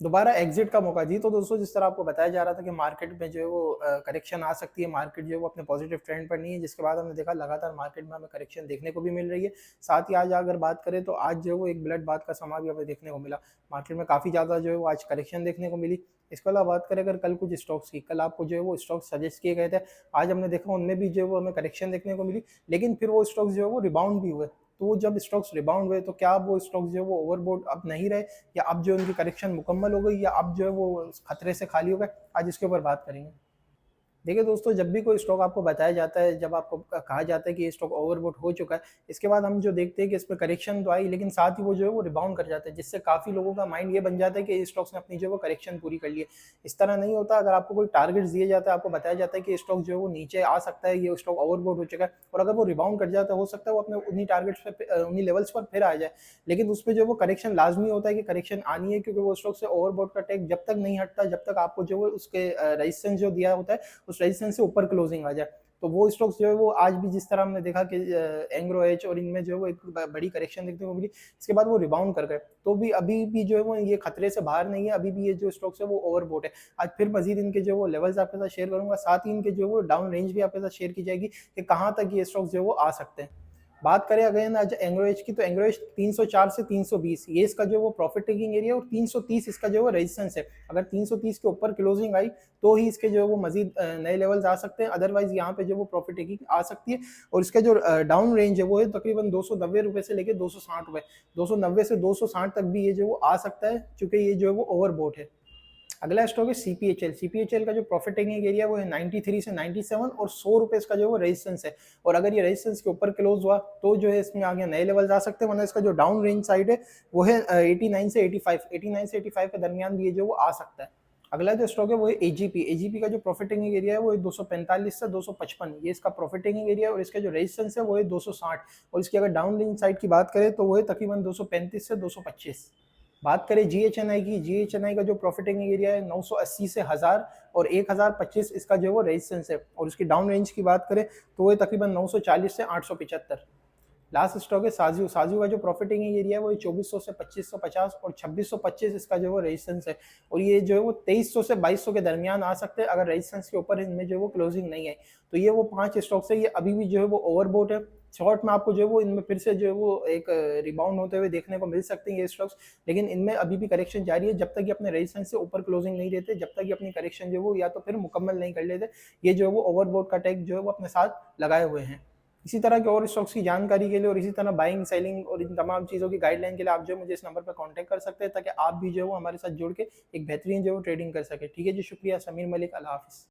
दोबारा एग्जिट का मौका दी। तो दोस्तों जिस तरह आपको बताया जा रहा था कि मार्केट में जो है वो करेक्शन आ सकती है, मार्केट जो है वो अपने पॉजिटिव ट्रेंड पर नहीं है, जिसके बाद हमने देखा लगातार मार्केट में हमें करेक्शन देखने को भी मिल रही है। साथ ही आज अगर बात करें तो आज जो है वो एक ब्लड बाथ का समा भी हमें देखने को मिला। मार्केट में काफ़ी ज़्यादा जो है वो आज करेक्शन देखने को मिली। इसके अलावा बात करें अगर कल कुछ स्टॉक्स की, कल आपको जो है वो स्टॉक सजेस्ट किए गए थे, आज हमने देखा उनमें भी जो है वो हमें करेक्शन देखने को मिली, लेकिन फिर वो स्टॉक्स जो है वो रिबाउंड भी हुए। तो वो जब स्टॉक्स रिबाउंड हुए तो क्या अब वो स्टॉक्स जो है वो ओवरबोट अब नहीं रहे, या अब जो उनकी करेक्शन मुकम्मल हो गई, या अब जो है वो खतरे से खाली हो गए? आज इसके ऊपर बात करेंगे। देखिए दोस्तों, जब भी कोई स्टॉक आपको बताया जाता है, जब आपको कहा जाता है कि ये स्टॉक ओवरबॉट हो चुका है, इसके बाद हम जो देखते हैं कि इसमें करेक्शन तो आई, लेकिन साथ ही वो जो है वो रिबाउंड कर जाता है, जिससे काफ़ी लोगों का माइंड ये बन जाता है कि स्टॉक्स ने अपनी जो है वो करेक्शन पूरी कर ली है। इस तरह नहीं होता। अगर आपको कोई टारगेट्स दिए जाता है, आपको बताया जाता है कि स्टॉक जो है वो नीचे आ सकता है, ये स्टॉक ओवरबॉट हो चुका है, और अगर वो रिबाउंड कर जाता है, हो सकता है वो अपने उन्हीं टारगेट्स पे उन्हीं लेवल्स पर फिर आ जाए। लेकिन उसपे जो है वो करेक्शन लाज़मी होता है कि करेक्शन आनी है, क्योंकि वो स्टॉक से ओवरबॉट का टैग जब तक नहीं हटता, जब तक आपको जो है उसके रेजिस्टेंस जो दिया होता है, उस रेजिस्टेंस से ऊपर क्लोजिंग आ जाए। तो वो स्टॉक्स जो है वो आज भी जिस तरह हमने देखा कि एंग्रो एच और इनमें जो है वो एक बड़ी करेक्शन देखने को मिली, इसके बाद वो रिबाउंड कर गए। तो भी अभी भी जो है वो ये खतरे से बाहर नहीं है, अभी भी ये जो स्टॉक्स है वो ओवरबोट है। आज फिर मजीद इनके जो वो लेवल्स आपके साथ शेयर करूंगा, साथ ही इनके जो वो डाउन रेंज भी आपके साथ शेयर की जाएगी कि कहाँ तक ये स्टॉक्स जो है वो आ सकते हैं। बात करें अगेन आज एंग्रोएज की, तो एंग्रोएज 304 से 320 ये इसका जो वो प्रॉफिट टेकिंग एरिया, और 330 इसका जो है रेजिस्टेंस है। अगर 330 के ऊपर क्लोजिंग आई तो ही इसके जो है वो मजीद नए लेवल्स आ सकते हैं, अदरवाइज यहाँ पे जो वो प्रॉफिट टेकिंग आ सकती है। और इसका जो डाउन रेंज है वो है तकरीबन 290 रुपए से लेकर 260 रुपए, 290 से 260 तक भी ये जो वो आ सकता है, चूंकि ये जो है वो ओवरबोट है। अगला स्टॉक है सीपीएचएल। सीपीएचएल का जो प्रॉफिट टेकिंग एरिया वो है 93 से 97, और 100 रुपए इसका जो वो रेजिस्टेंस है। और अगर ये रेजिस्टेंस के ऊपर क्लोज हुआ तो जो है इसमें आगे नए लेवल आ सकते हैं, वरना इसका जो डाउन रेंज साइड है वो है 89 से 85, 89 से 85 के दरमियान भी ये जो वो आ सकता है। अगला जो स्टॉक है वो है एजीपी। एजीपी का जो प्रॉफिट टेकिंग एरिया है वो है 245 से 255, ये इसका प्रॉफिट टेकिंग एरिया है, और इसका जो रेजिस्टेंस है वो है 260, और इसकी अगर डाउन रेंज साइड की बात करें तो वो है तकरीबन 235 से 225। बात करें जीएचएनआई की, जीएचएनआई का जो प्रॉफिटिंग एरिया है 980 से 1000 और 1025 इसका जो वो रेजिस्टेंस है, और उसकी डाउन रेंज की बात करें तो वो तकरीबन 940 से 875। लास्ट स्टॉक है साजू। साजू का जो प्रॉफिटिंग एरिया है वो 2400 से 2550 और 2625 इसका जो वो रेजिस्टेंस है, और ये जो है वो 2300 से 2200 के दरमियान आ सकते हैं अगर रेजिस्टेंस के ऊपर इनमें जो वो क्लोजिंग नहीं है। तो ये वो 5 स्टॉक्स है, ये अभी भी जो है वो ओवरबोट है। शॉर्ट में आपको जो है वो इनमें फिर से जो है वो एक रिबाउंड होते हुए देखने को मिल सकते हैं ये स्टॉक्स, लेकिन इनमें अभी भी करेक्शन जारी है जब तक ये अपने रेजिस्टेंस से ऊपर क्लोजिंग नहीं देते, जब तक ये अपनी करेक्शन जो है वो या तो फिर मुकम्मल नहीं कर लेते, ये जो है वो ओवरबोट का टैग जो है वो अपने साथ लगाए हुए हैं। इसी तरह के और स्टॉक्स की जानकारी के लिए और इसी तरह बाइंग सेलिंग और इन तमाम चीज़ों की गाइडलाइन के लिए आप जो मुझे इस नंबर पर कांटेक्ट कर सकते हैं, ताकि आप भी जो है वो हमारे साथ जुड़ के एक बेहतरीन जो है ट्रेडिंग कर सके। ठीक है जी, शुक्रिया। समीर मलिक, अल्लाह हाफिज़।